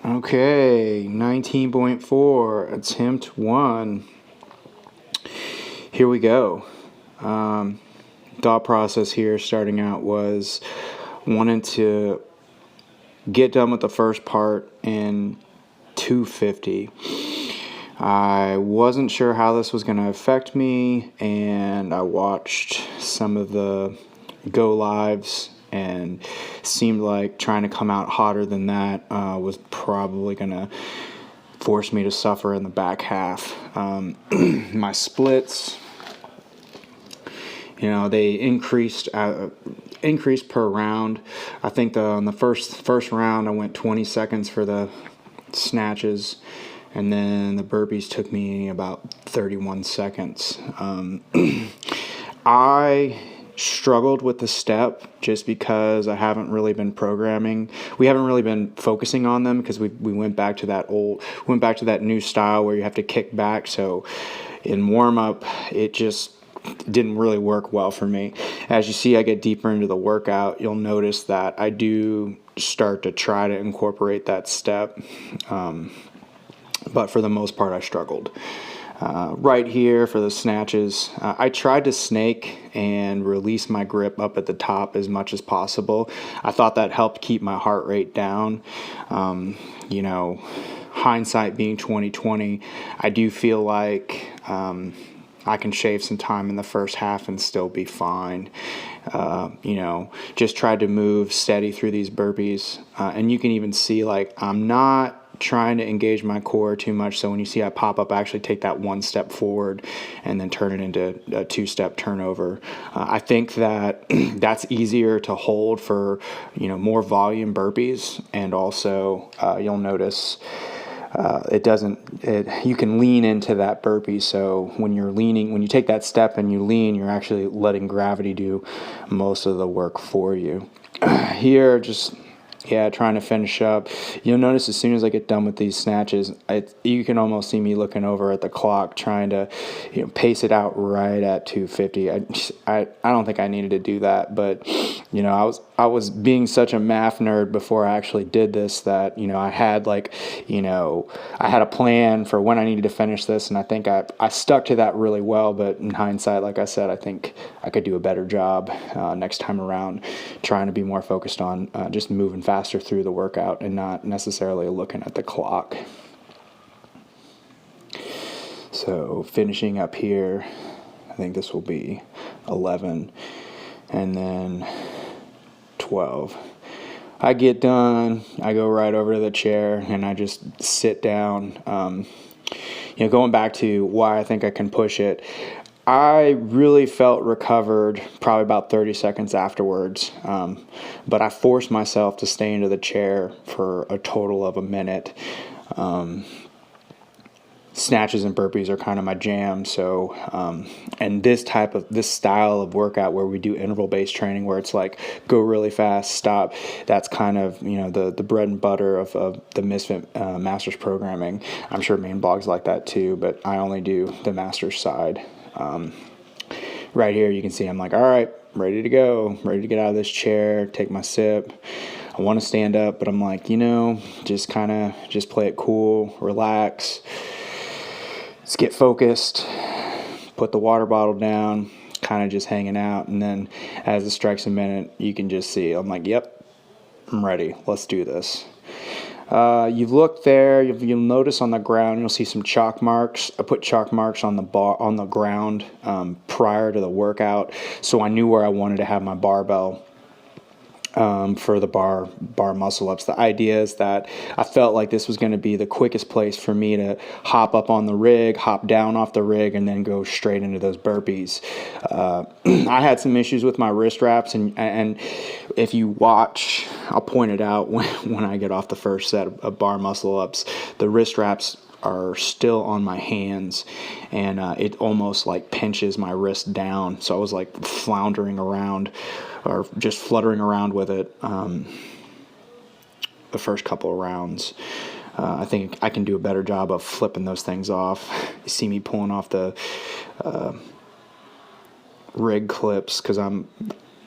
Okay, 19.4, attempt 1. Here we go. Thought process here starting out was wanting to get done with the first part in 250. I wasn't sure how this was going to affect me, and I watched some of the go lives and seemed like trying to come out hotter than that was probably going to force me to suffer in the back half. My splits, they increased per round. I think on the first round I went 20 seconds for the snatches, and then the burpees took me about 31 seconds. I struggled with the step just because I haven't really been programming. We haven't really been focusing on them because we went back to that new style where you have to kick back. So in warm up, it just didn't really work well for me. As you see, I get deeper into the workout, you'll notice that I do start to try to incorporate that step. But for the most part, I struggled. Right here for the snatches, I tried to snake and release my grip up at the top as much as possible. I thought that helped keep my heart rate down. Hindsight being 2020, I do feel like I can shave some time in the first half and still be fine. Just tried to move steady through these burpees. And you can even see, like, I'm not trying to engage my core too much. So when you see I pop up, I actually take that one step forward and then turn it into a two-step turnover. I think that that's easier to hold for, more volume burpees. And also you'll notice you can lean into that burpee. So when you take that step and you lean, you're actually letting gravity do most of the work for you. Here, trying to finish up. You'll notice as soon as I get done with these snatches, you can almost see me looking over at the clock trying to pace it out right at 250. I don't think I needed to do that, but I was being such a math nerd before I actually did this that I had I had a plan for when I needed to finish this, and I think I stuck to that really well. But in hindsight, like I said, I think I could do a better job next time around, trying to be more focused on just moving faster through the workout and not necessarily looking at the clock. So finishing up here, I think this will be 11, and then 12. I get done, I go right over to the chair, and I just sit down. Going back to why I think I can push it, I really felt recovered probably about 30 seconds afterwards, but I forced myself to stay into the chair for a total of a minute. Snatches and burpees are kind of my jam. So, and this style of workout where we do interval-based training, where it's like go really fast, stop. That's kind of the bread and butter of the Misfit Masters programming. I'm sure main blogs like that too, but I only do the Masters side. Right here, you can see I'm like, all right, ready to go, ready to get out of this chair, take my sip. I want to stand up, but I'm like, just play it cool, relax. Let's get focused, put the water bottle down, kind of just hanging out. And then as it strikes a minute, you can just see, I'm like, yep, I'm ready. Let's do this. You've looked there, you'll notice on the ground, you'll see some chalk marks. I put chalk marks on the ground prior to the workout, so I knew where I wanted to have my barbell for the bar muscle ups. The idea is that I felt like this was going to be the quickest place for me to hop up on the rig, hop down off the rig, and then go straight into those burpees. I had some issues with my wrist wraps, and if you watch, I'll point it out when I get off the first set of bar muscle ups, the wrist wraps are still on my hands, and it almost like pinches my wrist down. So I was like floundering around or just fluttering around with it the first couple of rounds. I think I can do a better job of flipping those things off. You see me pulling off the rig clips because I'm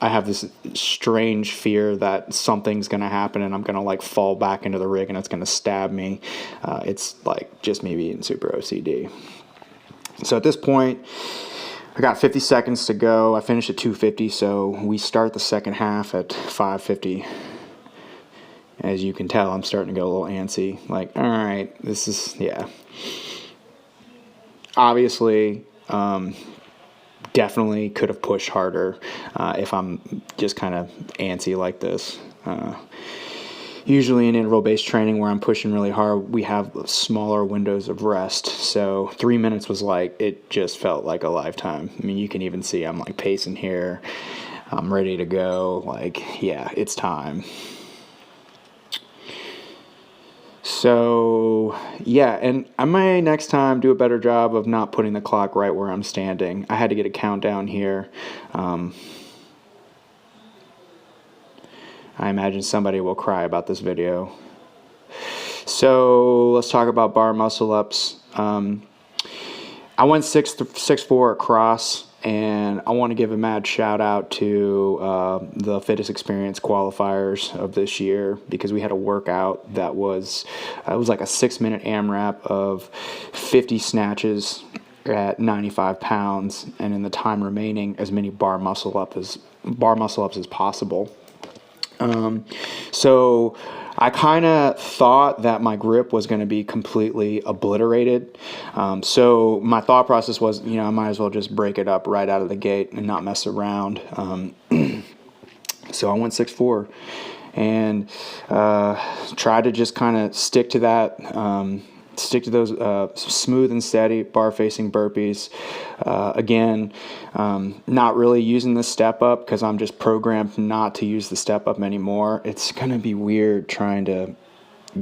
I have this strange fear that something's going to happen and I'm going to like fall back into the rig and it's going to stab me. It's like just me being super OCD. So at this point, I got 50 seconds to go. I finished at 250, so we start the second half at 550. As you can tell, I'm starting to get a little antsy. Like, all right, this is, yeah. Obviously, definitely could have pushed harder if I'm just kind of antsy like this. Usually in interval-based training where I'm pushing really hard, we have smaller windows of rest. So 3 minutes was like, it just felt like a lifetime. I mean, you can even see I'm like pacing here. I'm ready to go. Like, yeah, it's time. So, yeah, and I may next time do a better job of not putting the clock right where I'm standing. I had to get a countdown here. I imagine somebody will cry about this video. So let's talk about bar muscle ups. I went 6'4" across, and I want to give a mad shout out to the Fittest Experience qualifiers of this year, because we had a workout that was it was like a 6-minute AMRAP of 50 snatches at 95 pounds, and in the time remaining, as many bar muscle ups as possible. So I kind of thought that my grip was going to be completely obliterated. So my thought process was, I might as well just break it up right out of the gate and not mess around. So I went 6'4", and tried to just kind of stick to that. Stick to those smooth and steady bar facing burpees. Again, not really using the step up because I'm just programmed not to use the step up anymore. It's going to be weird trying to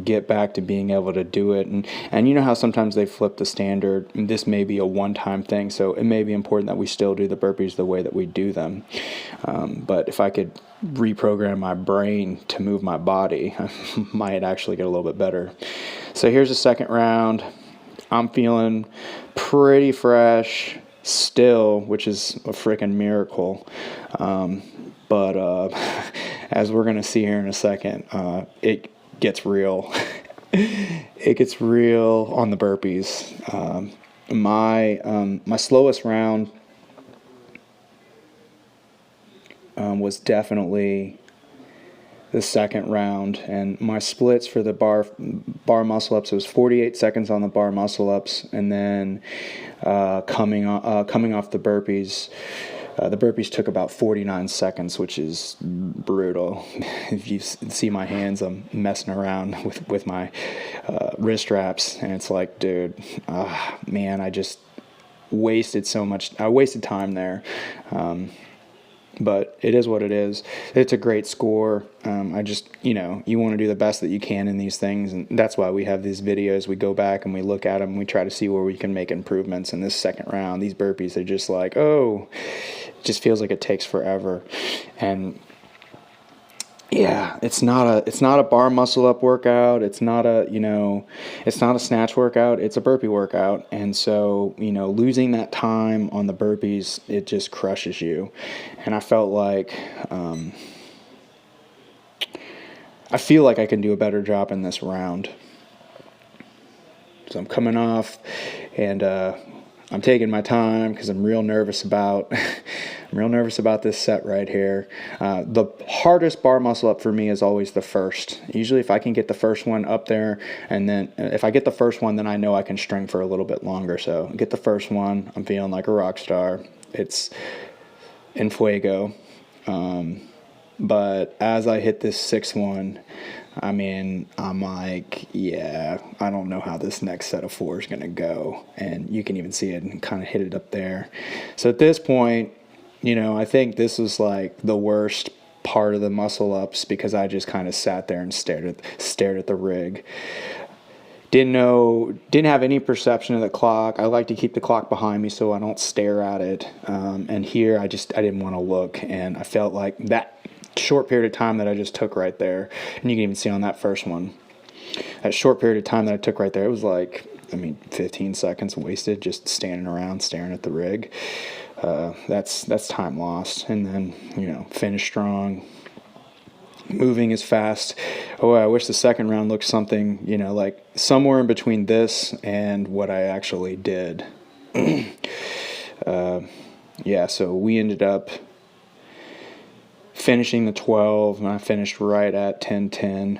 get back to being able to do it. And you know how sometimes they flip the standard. This may be a one-time thing, so it may be important that we still do the burpees the way that we do them. But if I could reprogram my brain to move my body, I might actually get a little bit better. So here's the second round. I'm feeling pretty fresh still, which is a freaking miracle. But as we're going to see here in a second, it gets real. It gets real on the burpees. My slowest round was definitely the second round, and my splits for the bar muscle ups, it was 48 seconds on the bar muscle ups, and then coming off the burpees. The burpees took about 49 seconds, which is brutal. If you see my hands, I'm messing around with my wrist straps, and it's like, dude, man, I just wasted so much. I wasted time there. But it is what it is. It's a great score. I just, you want to do the best that you can in these things. And that's why we have these videos. We go back and we look at them. And we try to see where we can make improvements. In this second round, these burpees are just like, it just feels like it takes forever. And yeah, it's not a bar muscle up workout. It's not it's not a snatch workout. It's a burpee workout. And so, losing that time on the burpees, it just crushes you. And I felt like, I feel like I can do a better job in this round. So I'm coming off, and I'm taking my time because I'm real nervous about this set right here. The hardest bar muscle up for me is always the first. Usually if I can get the first one up there, and then if I get the first one, then I know I can string for a little bit longer. So get the first one, I'm feeling like a rock star. It's en fuego. But as I hit this sixth one, I'm like, yeah, I don't know how this next set of 4 is going to go. And you can even see it and kind of hit it up there. So at this point, I think this was like the worst part of the muscle ups, because I just kind of sat there and stared at the rig. Didn't have any perception of the clock. I like to keep the clock behind me so I don't stare at it. And here I didn't want to look, and I felt like that short period of time that I just took right there, and you can even see on that first one, that short period of time that I took right there, it was like, 15 seconds wasted just standing around staring at the rig. that's time lost. And then, you know, finish strong, moving as fast. Oh, I wish the second round looked something, you know, like somewhere in between this and what I actually did. Yeah, so we ended up finishing the 12, and I finished right at 10:10.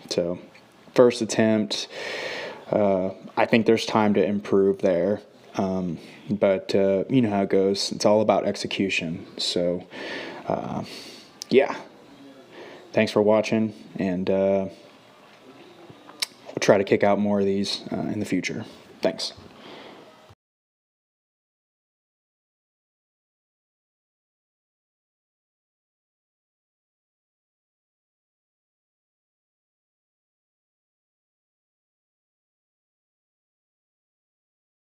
So first attempt, I think there's time to improve there. But you know how it goes. It's all about execution. So, yeah. Thanks for watching, and we'll try to kick out more of these in the future. Thanks.